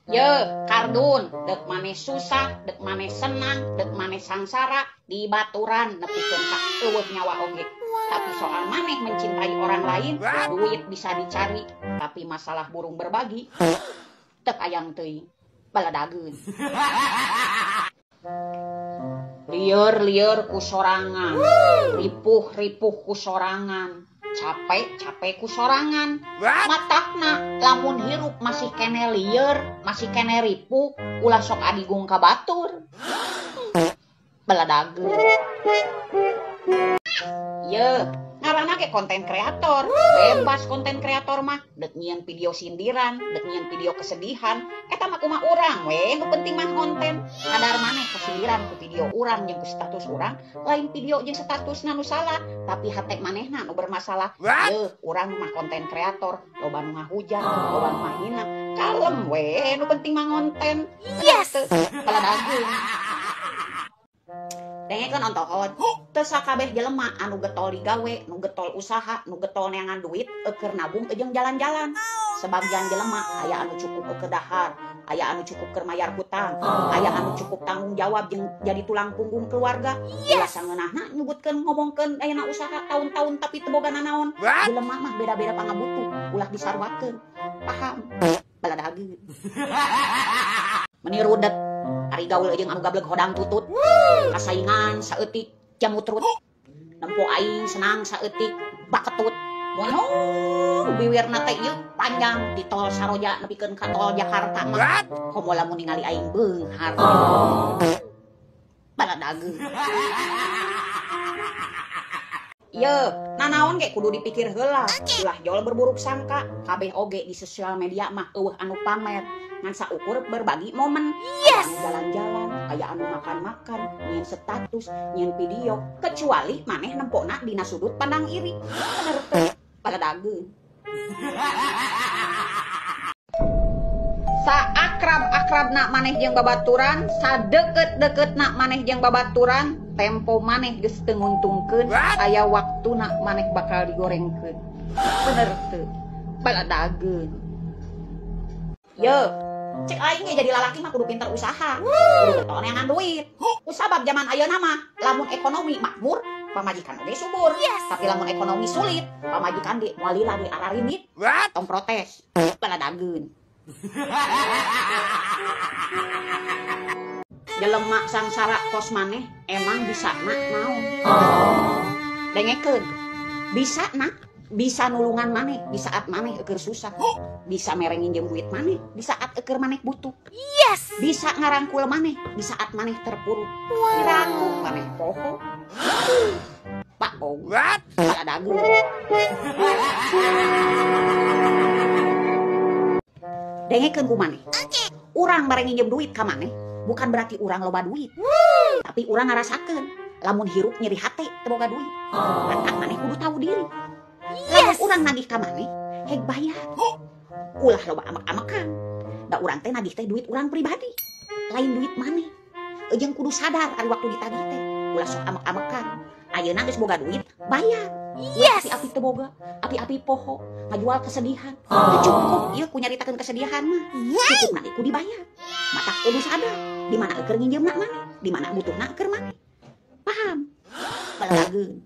Ye, kardun, dek maneh susah, dek maneh senang, dek maneh sangsara, di baturan nepikeun ka eueuh nyawa oge. Tapi soal maneh mencintai orang lain, duit bisa dicari, tapi masalah burung berbagi, teu hayang teuing, baladageun. Lieur-lieur ku sorangan, ripuh-ripuh ku sorangan, capek-capek ku sorangan. Matakna lamun hirup masih kene lieur, masih kene ripuh, ulah sok adigung ka batur. Baladageun. Ye, ngaranna ge konten kreator. Bebas konten kreator mah, dek nyieun video sindiran, dek nyieun video kesedihan, eta mah kumaha urang we, nu penting mah konten. Sadar maneh kesindiran ku video urang jeung ku status urang, lain video jeung statusna nu salah, tapi hate manehna nu bermasalah. Ye, urang mah konten kreator, loba nu ngahujat, loba nu mahina. Kalem we, nu penting mah konten. Yes. Baladageun. Dengekeun ontohot, teu sakabeh jelema anu getol digawe, nu getol usaha, nu getol neangan duit keur nabung jeung jalan-jalan. Sebagian jelema aya anu cukup keur dahar, aya anu cukup keur mayar hutang, aya anu cukup tanggung jawab jeung jadi tulang punggung keluarga. Ulah sangeunahna nyebutkeun ngomongkeun ayeuna usaha tahun-tahun tapi teu boga nanaon. Jelema mah beda-beda pangabutuh, ulah disarwakeun. Paham? Baladageun. Meni rudet ari gaul jeung anu gableg hodang tutut, kasaingan saeutik jamut trut, nempo aing senang saeutik baketut. Mono biwirna teh ieu panjang di tol Saroja nepikeun ka tol Jakarta mah. Komo lamun ningali aing beunghar. Baladageun. Ye, nanaon ge kudu dipikir heula. Ulah jol berburuk sangka, kabeh oge di sosial media mah eueuh anu pamer. Ngan saukur berbagi momen. Yes. Anu jalan-jalan, aya anu makan-makan, nyieun status, nyieun video, kecuali maneh nempona dina sudut pandang iri. Bener teu, baladageun. Saakrab-akrabna maneh jeung babaturan, sadeukeut-deukeutna maneh jeung babaturan, tempo maneh geus teu nguntungkeun, aya waktuna maneh bakal digorengkeun. Bener teu, baladageun. Ye, cek aing ge jadi lalaki mah kudu pinter usaha, kudu getol neangan duit. Kusabab zaman ayeuna mah lamun ekonomi makmur, pamajikan oge subur. Tapi lamun ekonomi sulit, pamajikan ge moal lila ge ararimit, tong protes. Baladageun. Jelema sangsara kos maneh emang bisana naon? Dengekeun. Bisana bisa nulungan maneh di saat maneh keur susah. Bisa mere nginjem duit maneh di saat keur maneh butuh. Yes. Bisa ngarangkul maneh di saat maneh terpuruk. Dirangkul maneh poho. Pak Ong. Baladageun. Dengekeun ku maneh. Urang bare nginjem duit ka maneh bukan berarti urang loba duit. Tapi urang ngarasakeun lamun hirup nyeri hate teu boga duit. Mantap maneh kudu tahu diri. Lamun urang nagih ka maneh heg bayar. Ulah loba amek-amekan. Da urang teh nagih teh duit urang pribadi. Lain duit maneh. Jeung kudu sadar ari waktu ditagih teh ulah sok amek-amekan. Ayeuna geus boga duit, bayar. Yes. Api-api teu boga, api-api poho, ngajual kesedihan. Teu cukup ieu ku nyaritakeun kesedihan mah. Cukupna ieu ku dibayar. Matak kudu sadar di mana keur nginjeumna maneh, di mana butuhna keur maneh. Paham? Baladageun.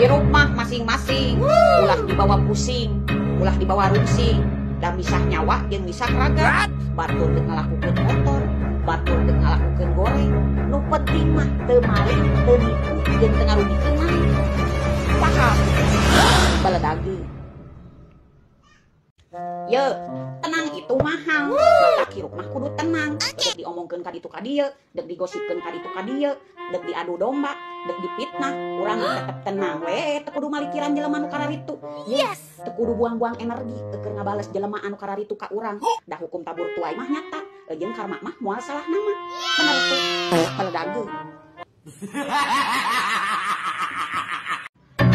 Hirup mah masing-masing, ulah dibawa pusing, ulah dibawa rusing, da misah nyawa jeung misah raga. Batur deuk ngalakukeun motor, batur deuk ngalakukeun goreng. Nu penting mah teu malih, teu nipu, jeung teu ngarugikeun maneh. Paham? Baladageun. Ye, tenang itu mahal. Mata hirup mah kudu tenang. Dek diomongkeun ka ditu ka dieu, dek digosipkeun ka ditu ka dieu, dek diadu domba, dek dipitnah, urang tetep tenang we, teu kudu malikiran jelema anu kararitu. Yes. Teu kudu buang-buang energi keur ngabales jelema anu kararitu ka urang. Da hukum tabur tuai mah nyata, jeung karma mah moal salah nama. Bener teu? Baladageun.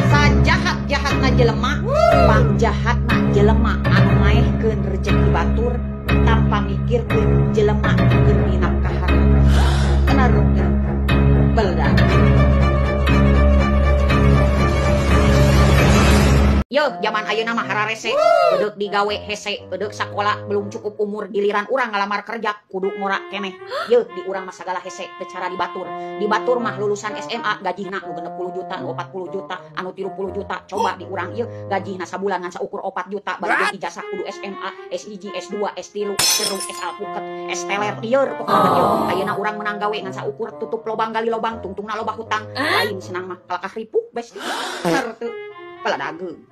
Sajahat-jahatna jelema, pangjahatna jelema anu ngaehkeun rezeki batur tanpa mikirkeun jelema keur dinapkahan. Bener teu? Baladageun. Yeuh, zaman ayeuna mah hararese. Beudeuh digawe hese, beudeuh sakola belum cukup umur giliran urang ngalamar kerja kudu ngora keneh. Yeuh, di urang mah sagala hese teu cara dibatur. Dibatur mah lulusan SMA gajihna nu 60 juta, nu 40 juta, anu 30 juta. Coba di urang ieu gajihna sabulan ngan saukur 4 juta bari ijazah kudu SMA, S1, S2, S3, S3, S alpuket, S teler lieur pokona ieu. Ayeuna urang menang gawe ngan saukur tutup lobang gali lobang, tungtungna loba hutang. Lain senang mah kalakah ripuk besti. Teu pala dageung.